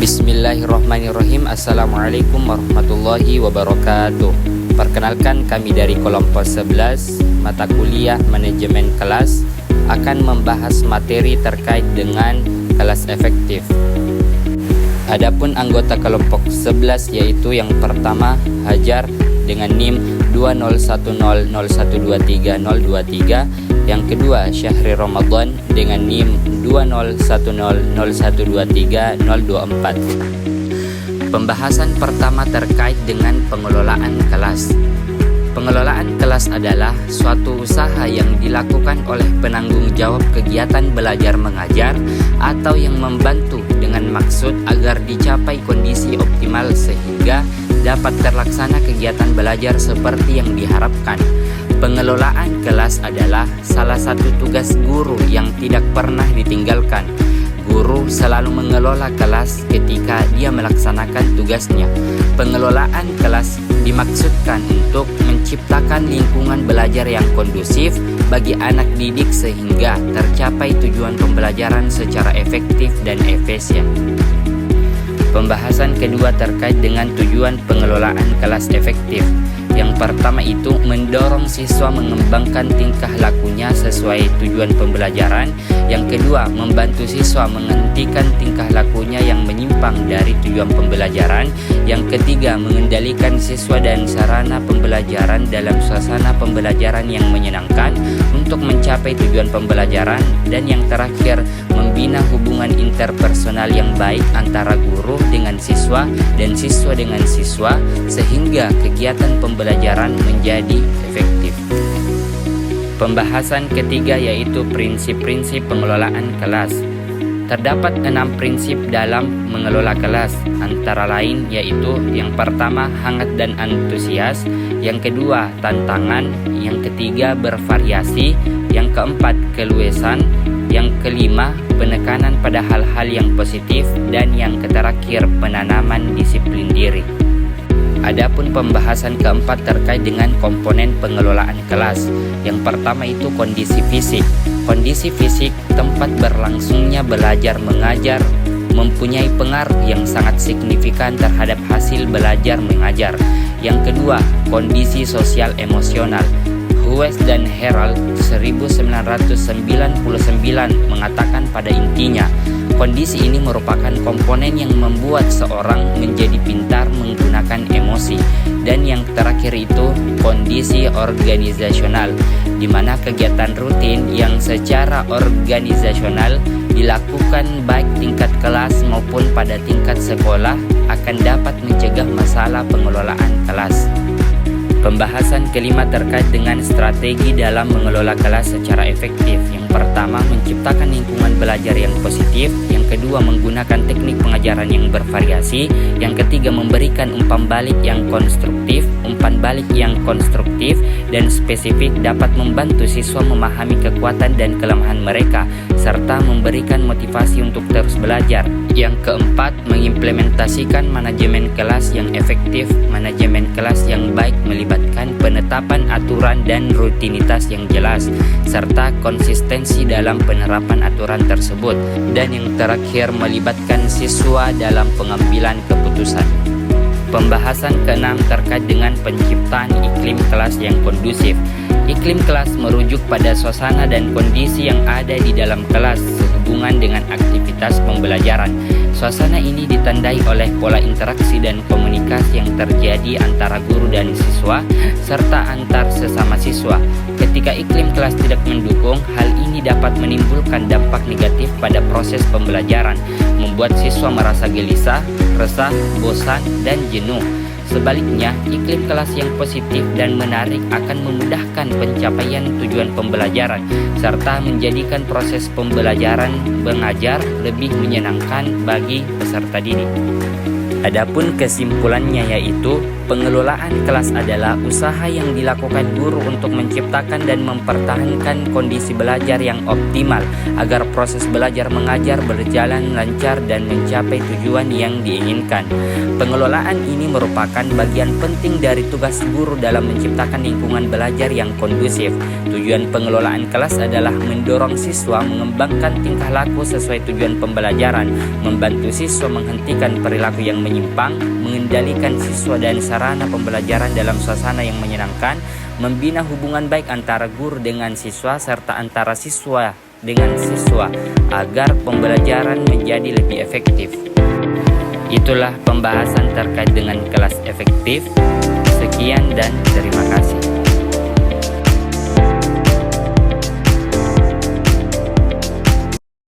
Bismillahirrahmanirrahim. Assalamualaikum warahmatullahi wabarakatuh. Perkenalkan, kami dari kelompok 11 mata kuliah manajemen kelas akan membahas materi terkait dengan kelas efektif. Adapun anggota kelompok 11 yaitu yang pertama Hajar dengan NIM 20100123023, yang kedua Syahri Ramadan dengan NIM 20100123024. Pembahasan pertama terkait dengan pengelolaan kelas. Pengelolaan kelas adalah suatu usaha yang dilakukan oleh penanggung jawab kegiatan belajar mengajar atau yang membantu dengan maksud agar dicapai kondisi optimal sehingga dapat terlaksana kegiatan belajar seperti yang diharapkan. Pengelolaan kelas adalah salah satu tugas guru yang tidak pernah ditinggalkan. Guru selalu mengelola kelas ketika dia melaksanakan tugasnya. Pengelolaan kelas dimaksudkan untuk menciptakan lingkungan belajar yang kondusif bagi anak didik sehingga tercapai tujuan pembelajaran secara efektif dan efisien. Pembahasan kedua terkait dengan tujuan pengelolaan kelas efektif. Yang pertama itu mendorong siswa mengembangkan tingkah lakunya sesuai tujuan pembelajaran. Yang kedua, membantu siswa menghentikan tingkah lakunya yang menyimpang dari tujuan pembelajaran. Yang ketiga, mengendalikan siswa dan sarana pembelajaran dalam suasana pembelajaran yang menyenangkan untuk mencapai tujuan pembelajaran. Dan yang terakhir, membina hubungan interpersonal yang baik antara guru dengan siswa dan siswa dengan siswa sehingga kegiatan pembelajaran menjadi efektif. Pembahasan ketiga yaitu prinsip-prinsip pengelolaan kelas. Terdapat 6 prinsip dalam mengelola kelas, antara lain yaitu yang pertama hangat dan antusias, yang kedua tantangan, yang ketiga bervariasi, yang keempat keluasan, yang kelima penekanan pada hal-hal yang positif, dan yang terakhir penanaman disiplin diri. Adapun pembahasan keempat terkait dengan komponen pengelolaan kelas. Yang pertama itu kondisi fisik. Kondisi fisik tempat berlangsungnya belajar mengajar mempunyai pengaruh yang sangat signifikan terhadap hasil belajar mengajar. Yang kedua, kondisi sosial emosional. Hues dan Herald 1999 mengatakan pada intinya, kondisi ini merupakan komponen yang membuat seorang menjadi pintar menggunakan emosi. Dan yang terakhir itu kondisi organisasional, di mana kegiatan rutin yang secara organisasional dilakukan baik tingkat kelas maupun pada tingkat sekolah akan dapat mencegah masalah pengelolaan kelas. Pembahasan kelima terkait dengan strategi dalam mengelola kelas secara efektif. Yang pertama, menciptakan lingkungan belajar yang positif. Yang kedua, menggunakan teknik pengajaran yang bervariasi. Yang ketiga, memberikan umpan balik yang konstruktif. Umpan balik yang konstruktif dan spesifik dapat membantu siswa memahami kekuatan dan kelemahan mereka, serta memberikan motivasi untuk terus belajar. Yang keempat, mengimplementasikan manajemen kelas yang efektif. Manajemen kelas yang baik melibatkan penetapan aturan dan rutinitas yang jelas, serta konsistensi dalam penerapan aturan tersebut. Dan yang terakhir, melibatkan siswa dalam pengambilan keputusan. Pembahasan keenam terkait dengan penciptaan iklim kelas yang kondusif. Iklim kelas merujuk pada suasana dan kondisi yang ada di dalam kelas sehubungan dengan aktivitas pembelajaran. Suasana ini ditandai oleh pola interaksi dan komunikasi yang terjadi antara guru dan siswa serta antar sesama siswa. Ketika iklim kelas tidak mendukung, hal ini dapat menimbulkan dampak negatif pada proses pembelajaran, membuat siswa merasa gelisah, resah, bosan, dan jenuh. Sebaliknya, iklim kelas yang positif dan menarik akan memudahkan pencapaian tujuan pembelajaran serta menjadikan proses pembelajaran mengajar lebih menyenangkan bagi peserta didik. Adapun kesimpulannya yaitu pengelolaan kelas adalah usaha yang dilakukan guru untuk menciptakan dan mempertahankan kondisi belajar yang optimal agar proses belajar mengajar berjalan lancar dan mencapai tujuan yang diinginkan. Pengelolaan ini merupakan bagian penting dari tugas guru dalam menciptakan lingkungan belajar yang kondusif. Tujuan pengelolaan kelas adalah mendorong siswa mengembangkan tingkah laku sesuai tujuan pembelajaran, membantu siswa menghentikan perilaku yang menyimpang, mengendalikan siswa dan sarana pembelajaran dalam suasana yang menyenangkan, membina hubungan baik antara guru dengan siswa serta antara siswa dengan siswa agar pembelajaran menjadi lebih efektif. Itulah pembahasan terkait dengan kelas efektif. Sekian dan terima kasih.